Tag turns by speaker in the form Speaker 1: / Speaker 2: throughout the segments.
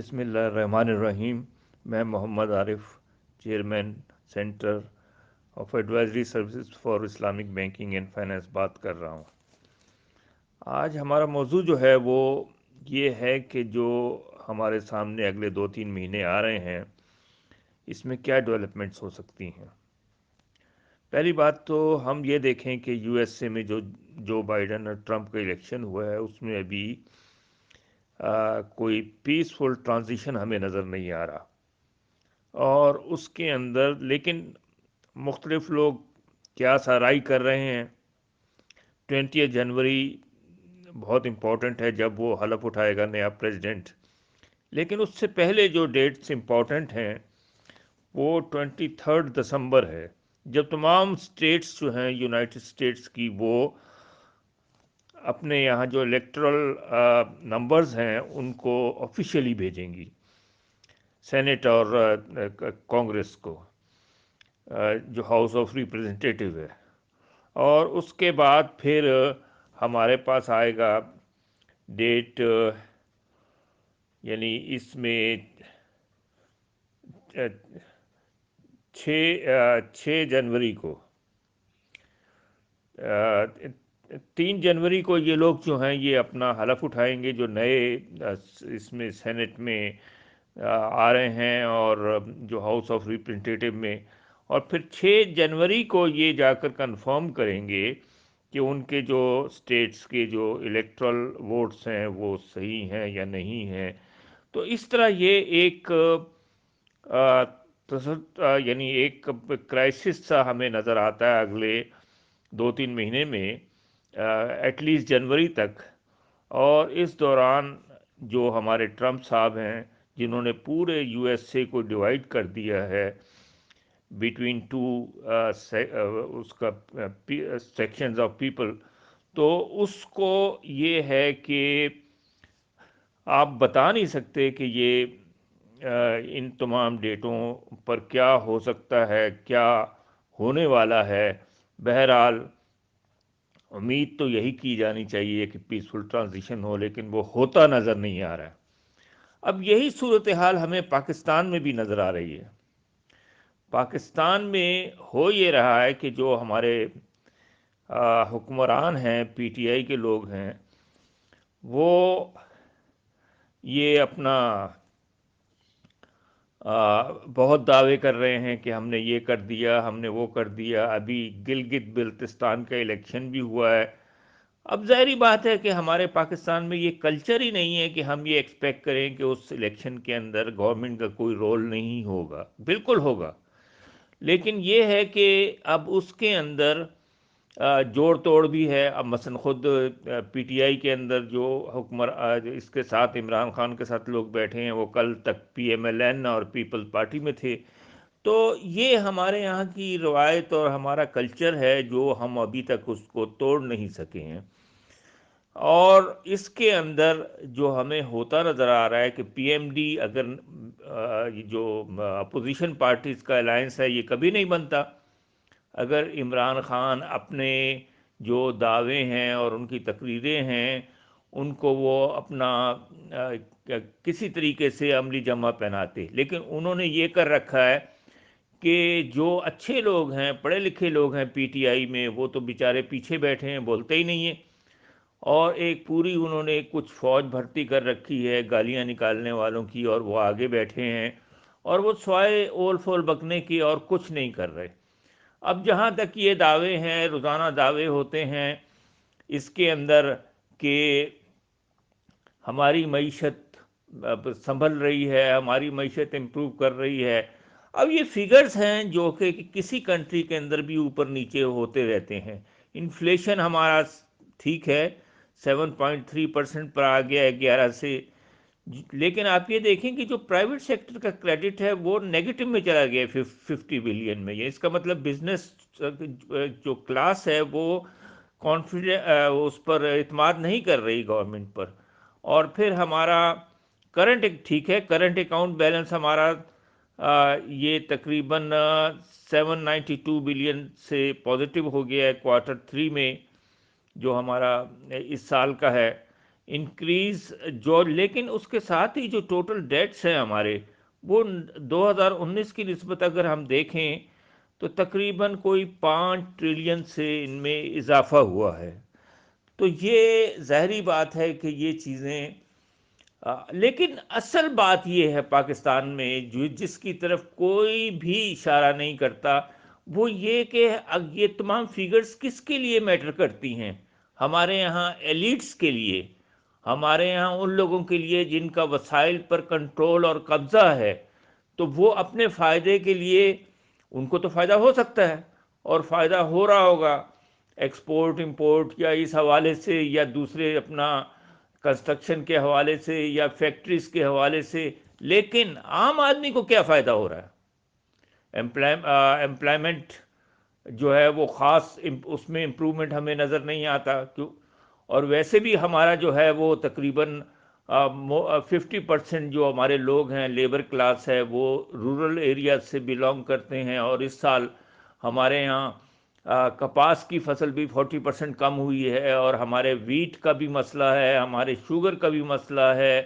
Speaker 1: بسم اللہ الرحمن الرحیم۔ میں Muhammad Arif, chairman centre of advisory services for Islamic banking and finance بات کر رہا ہوں۔ آج ہمارا موضوع جو ہے وہ یہ ہے کہ جو ہمارے سامنے اگلے 2-3 مہینے آ رہے ہیں، اس میں کیا ڈیولپمنٹس ہو سکتی ہیں۔ پہلی بات تو ہم یہ دیکھیں کہ یو ایس اے میں جو بائیڈن اور ٹرمپ کا الیکشن ہوا ہے، اس میں ابھی کوئی پیسفل ٹرانزیشن ہمیں نظر نہیں آ رہا، اور اس کے اندر لیکن مختلف لوگ کیا سرائی کر رہے ہیں۔ 20 جنوری بہت امپورٹنٹ ہے جب وہ حلف اٹھائے گا نیا پریزیڈنٹ، لیکن اس سے پہلے جو ڈیٹس امپورٹنٹ ہیں وہ 23 دسمبر ہے، جب تمام اسٹیٹس جو ہیں یونائٹڈ اسٹیٹس کی وہ اپنے یہاں جو الیکٹرل نمبرز ہیں ان کو آفیشیلی بھیجیں گی سینٹ اور کانگریس کو، جو ہاؤس آف ریپریزنٹیٹیو ہے، اور اس کے بعد پھر ہمارے پاس آئے گا ڈیٹ، یعنی اس میں 6 جنوری کو 3 جنوری کو یہ لوگ جو ہیں یہ اپنا حلف اٹھائیں گے، جو نئے اس میں سینٹ میں آ رہے ہیں اور جو ہاؤس آف ریپریزنٹیٹیو میں، اور پھر 6 جنوری کو یہ جا کر کنفرم کریں گے کہ ان کے جو اسٹیٹس کے جو الیکٹرل ووٹس ہیں وہ صحیح ہیں یا نہیں ہیں۔ تو اس طرح یہ ایک یعنی ایک کرائسس سا ہمیں نظر آتا ہے اگلے 2-3 مہینے میں، ایٹ لیسٹ جنوری تک۔ اور اس دوران جو ہمارے ٹرمپ صاحب ہیں، جنہوں نے پورے یو ایس اے کو ڈیوائیڈ کر دیا ہے بٹوین ٹو اس کا سیکشنز آف پیپل، تو اس کو یہ ہے کہ آپ بتا نہیں سکتے کہ یہ ان تمام ڈیٹوں پر کیا ہو سکتا ہے، کیا ہونے والا ہے۔ بہرحال امید تو یہی کی جانی چاہیے کہ پیسفل ٹرانزیشن ہو، لیکن وہ ہوتا نظر نہیں آ رہا ہے۔ اب یہی صورتحال ہمیں پاکستان میں بھی نظر آ رہی ہے۔ پاکستان میں ہو یہ رہا ہے کہ جو ہمارے حکمران ہیں، پی ٹی آئی کے لوگ ہیں، وہ یہ اپنا بہت دعوے کر رہے ہیں کہ ہم نے یہ کر دیا، ہم نے وہ کر دیا۔ ابھی گلگت بلتستان کا الیکشن بھی ہوا ہے۔ اب ظاہری بات ہے کہ ہمارے پاکستان میں یہ کلچر ہی نہیں ہے کہ ہم یہ ایکسپیکٹ کریں کہ اس الیکشن کے اندر گورنمنٹ کا کوئی رول نہیں ہوگا۔ بالکل ہوگا، لیکن یہ ہے کہ اب اس کے اندر جوڑ توڑ بھی ہے۔ اب مثلا خود پی ٹی آئی کے اندر جو اس کے ساتھ عمران خان کے ساتھ لوگ بیٹھے ہیں، وہ کل تک پی ایم ایل این اور پیپلز پارٹی میں تھے۔ تو یہ ہمارے یہاں کی روایت اور ہمارا کلچر ہے جو ہم ابھی تک اس کو توڑ نہیں سکے ہیں۔ اور اس کے اندر جو ہمیں ہوتا نظر آ رہا ہے کہ پی ایم ڈی، اگر جو اپوزیشن پارٹیز کا الائنس ہے، یہ کبھی نہیں بنتا اگر عمران خان اپنے جو دعوے ہیں اور ان کی تقریریں ہیں ان کو وہ اپنا کسی طریقے سے عملی جمع پہناتے۔ لیکن انہوں نے یہ کر رکھا ہے کہ جو اچھے لوگ ہیں، پڑھے لکھے لوگ ہیں پی ٹی آئی میں، وہ تو بیچارے پیچھے بیٹھے ہیں، بولتے ہی نہیں ہیں، اور ایک پوری انہوں نے کچھ فوج بھرتی کر رکھی ہے گالیاں نکالنے والوں کی، اور وہ آگے بیٹھے ہیں، اور وہ سوائے اول فول بکنے کی اور کچھ نہیں کر رہے۔ اب جہاں تک یہ دعوے ہیں، روزانہ دعوے ہوتے ہیں اس کے اندر کہ ہماری معیشت سنبھل رہی ہے، ہماری معیشت امپروو کر رہی ہے۔ اب یہ فگرز ہیں جو کہ کسی کنٹری کے اندر بھی اوپر نیچے ہوتے رہتے ہیں۔ انفلیشن ہمارا ٹھیک ہے 7.3% پر آ گیا ہے 11 سے، لیکن آپ یہ دیکھیں کہ جو پرائیویٹ سیکٹر کا کریڈٹ ہے وہ نیگیٹو میں چلا گیا 50 بلین میں۔ اس کا مطلب بزنس جو کلاس ہے وہ اس پر اعتماد نہیں کر رہی گورنمنٹ پر۔ اور پھر ہمارا کرنٹ ٹھیک ہے، کرنٹ اکاؤنٹ بیلنس ہمارا یہ تقریباً 792 بلین سے پازیٹیو ہو گیا ہے Q3 میں، جو ہمارا اس سال کا ہے۔ انکریز جو، لیکن اس کے ساتھ ہی جو ٹوٹل ڈیٹس ہیں ہمارے، وہ 2019 کی نسبت اگر ہم دیکھیں تو تقریباً کوئی 5 ٹریلین سے ان میں اضافہ ہوا ہے. تو یہ ظاہری بات ہے کہ یہ چیزیں، لیکن اصل بات یہ ہے پاکستان میں جو جس کی طرف کوئی بھی اشارہ نہیں کرتا، وہ یہ کہ یہ تمام فیگرز کس کے لیے میٹر کرتی ہیں. ہمارے یہاں ایلیٹس کے لیے، ہمارے یہاں ان لوگوں کے لیے جن کا وسائل پر کنٹرول اور قبضہ ہے. تو وہ اپنے فائدے کے لیے، ان کو تو فائدہ ہو سکتا ہے اور فائدہ ہو رہا ہوگا ایکسپورٹ امپورٹ یا اس حوالے سے، یا دوسرے اپنا کنسٹرکشن کے حوالے سے یا فیکٹریز کے حوالے سے، لیکن عام آدمی کو کیا فائدہ ہو رہا ہے؟ امپلائمنٹ جو ہے وہ خاص اس میں امپرومنٹ ہمیں نظر نہیں آتا کیوں. اور ویسے بھی ہمارا جو ہے وہ تقریباً 50% جو ہمارے لوگ ہیں، لیبر کلاس ہے، وہ رورل ایریا سے بلانگ کرتے ہیں. اور اس سال ہمارے یہاں کپاس کی فصل بھی 40% کم ہوئی ہے، اور ہمارے ویٹ کا بھی مسئلہ ہے، ہمارے شوگر کا بھی مسئلہ ہے.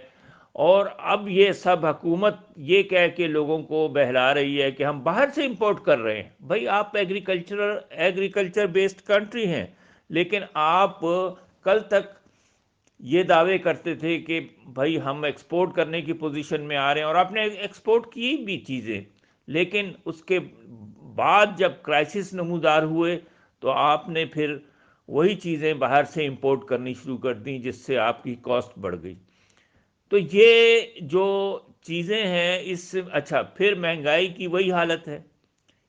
Speaker 1: اور اب یہ سب حکومت یہ کہہ کے لوگوں کو بہلا رہی ہے کہ ہم باہر سے امپورٹ کر رہے ہیں. بھائی آپ ایگریکلچر بیسڈ کنٹری ہیں، لیکن آپ کل تک یہ دعوے کرتے تھے کہ بھائی ہم ایکسپورٹ کرنے کی پوزیشن میں آ رہے ہیں، اور آپ نے ایکسپورٹ کی بھی چیزیں. لیکن اس کے بعد جب کرائسس نمودار ہوئے تو آپ نے پھر وہی چیزیں باہر سے امپورٹ کرنی شروع کر دیں، جس سے آپ کی کاسٹ بڑھ گئی. تو یہ جو چیزیں ہیں اس سے اچھا پھر مہنگائی کی وہی حالت ہے.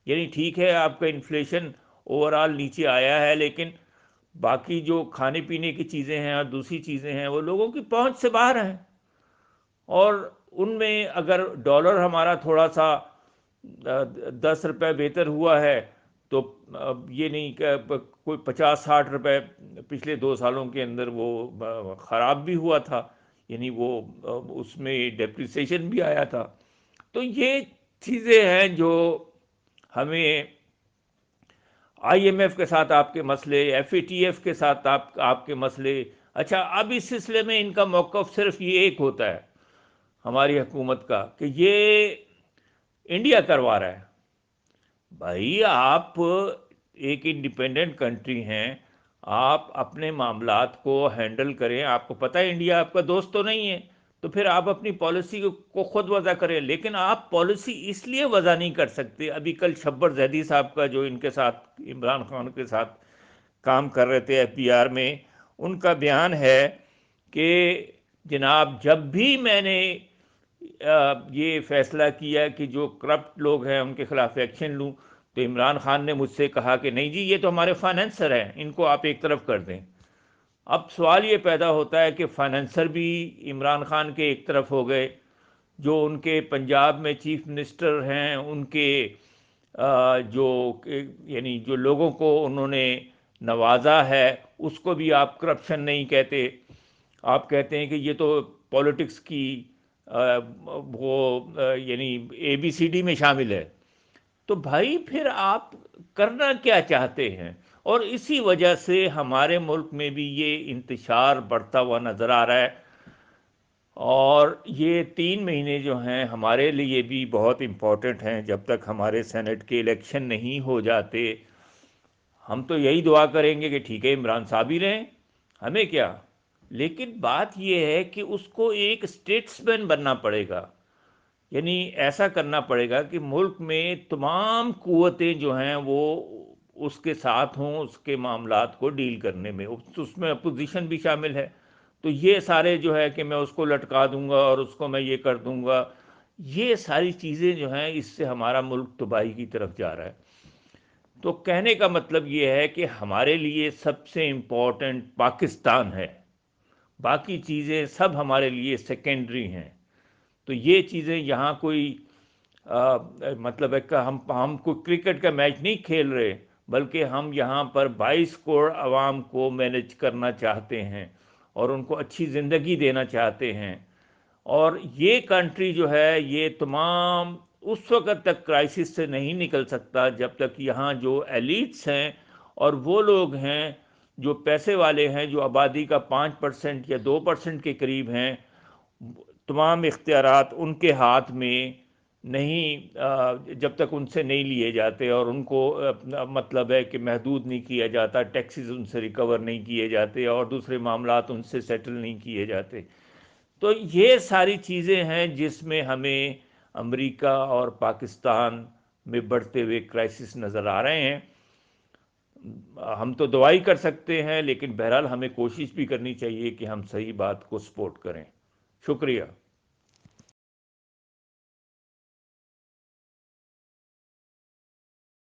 Speaker 1: یعنی ٹھیک ہے آپ کا انفلیشن اوور آل نیچے آیا ہے، لیکن باقی جو کھانے پینے کی چیزیں ہیں اور دوسری چیزیں ہیں وہ لوگوں کی پہنچ سے باہر ہیں. اور ان میں اگر ڈالر ہمارا تھوڑا سا 10 روپے بہتر ہوا ہے، تو یہ نہیں کہ کوئی 50-60 روپے پچھلے 2 سالوں کے اندر وہ خراب بھی ہوا تھا، یعنی وہ اس میں ڈیپریسیشن بھی آیا تھا. تو یہ چیزیں ہیں جو ہمیں آئی ایم ایف کے ساتھ آپ کے مسئلے، ایف اے ٹی ایف کے ساتھ آپ کے مسئلے. اچھا اب اس سلسلے میں ان کا موقف صرف یہ ایک ہوتا ہے ہماری حکومت کا کہ یہ انڈیا کروا رہا ہے. بھائی آپ ایک انڈیپینڈنٹ کنٹری ہیں، آپ اپنے معاملات کو ہینڈل کریں. آپ کو پتہ ہے انڈیا آپ کا دوست تو نہیں ہے، تو پھر آپ اپنی پالیسی کو خود وضع کریں. لیکن آپ پالیسی اس لیے وضع نہیں کر سکتے. ابھی کل شبر زیدی صاحب کا جو ان کے ساتھ عمران خان کے ساتھ کام کر رہے تھے ایف بی آر میں، ان کا بیان ہے کہ جناب جب بھی میں نے یہ فیصلہ کیا کہ جو کرپٹ لوگ ہیں ان کے خلاف ایکشن لوں، تو عمران خان نے مجھ سے کہا کہ نہیں جی یہ تو ہمارے فائنینسر ہیں، ان کو آپ ایک طرف کر دیں. اب سوال یہ پیدا ہوتا ہے کہ فائنینسر بھی عمران خان کے ایک طرف ہو گئے، جو ان کے پنجاب میں چیف منسٹر ہیں، ان کے جو یعنی جو لوگوں کو انہوں نے نوازا ہے اس کو بھی آپ کرپشن نہیں کہتے. آپ کہتے ہیں کہ یہ تو پولیٹکس کی وہ یعنی اے بی سی ڈی میں شامل ہے. تو بھائی پھر آپ کرنا کیا چاہتے ہیں؟ اور اسی وجہ سے ہمارے ملک میں بھی یہ انتشار بڑھتا ہوا نظر آ رہا ہے. اور یہ 3 مہینے جو ہیں ہمارے لیے بھی بہت امپورٹنٹ ہیں. جب تک ہمارے سینٹ کے الیکشن نہیں ہو جاتے، ہم تو یہی دعا کریں گے کہ ٹھیک ہے عمران صاحب ہی رہیں، ہمیں کیا. لیکن بات یہ ہے کہ اس کو ایک اسٹیٹس مین بننا پڑے گا. یعنی ایسا کرنا پڑے گا کہ ملک میں تمام قوتیں جو ہیں وہ اس کے ساتھ ہوں، اس کے معاملات کو ڈیل کرنے میں. اس میں اپوزیشن بھی شامل ہے. تو یہ سارے جو ہے کہ میں اس کو لٹکا دوں گا اور اس کو میں یہ کر دوں گا، یہ ساری چیزیں جو ہیں اس سے ہمارا ملک تباہی کی طرف جا رہا ہے. تو کہنے کا مطلب یہ ہے کہ ہمارے لیے سب سے امپورٹنٹ پاکستان ہے، باقی چیزیں سب ہمارے لیے سیکنڈری ہیں. تو یہ چیزیں یہاں کوئی مطلب ہے کہ ہم کوئی کرکٹ کا میچ نہیں کھیل رہے، بلکہ ہم یہاں پر 22 کروڑ عوام کو مینج کرنا چاہتے ہیں اور ان کو اچھی زندگی دینا چاہتے ہیں. اور یہ کنٹری جو ہے یہ تمام اس وقت تک کرائسس سے نہیں نکل سکتا جب تک یہاں جو ایلیٹس ہیں اور وہ لوگ ہیں جو پیسے والے ہیں، جو آبادی کا 5% یا 2% کے قریب ہیں، تمام اختیارات ان کے ہاتھ میں نہیں، جب تک ان سے نہیں لیے جاتے اور ان کو مطلب ہے کہ محدود نہیں کیا جاتا، ٹیکسز ان سے ریکور نہیں کیے جاتے اور دوسرے معاملات ان سے سیٹل نہیں کیے جاتے. تو یہ ساری چیزیں ہیں جس میں ہمیں امریکہ اور پاکستان میں بڑھتے ہوئے کرائسس نظر آ رہے ہیں. ہم تو دعائی کر سکتے ہیں، لیکن بہرحال ہمیں کوشش بھی کرنی چاہیے کہ ہم صحیح بات کو سپورٹ کریں. شکریہ.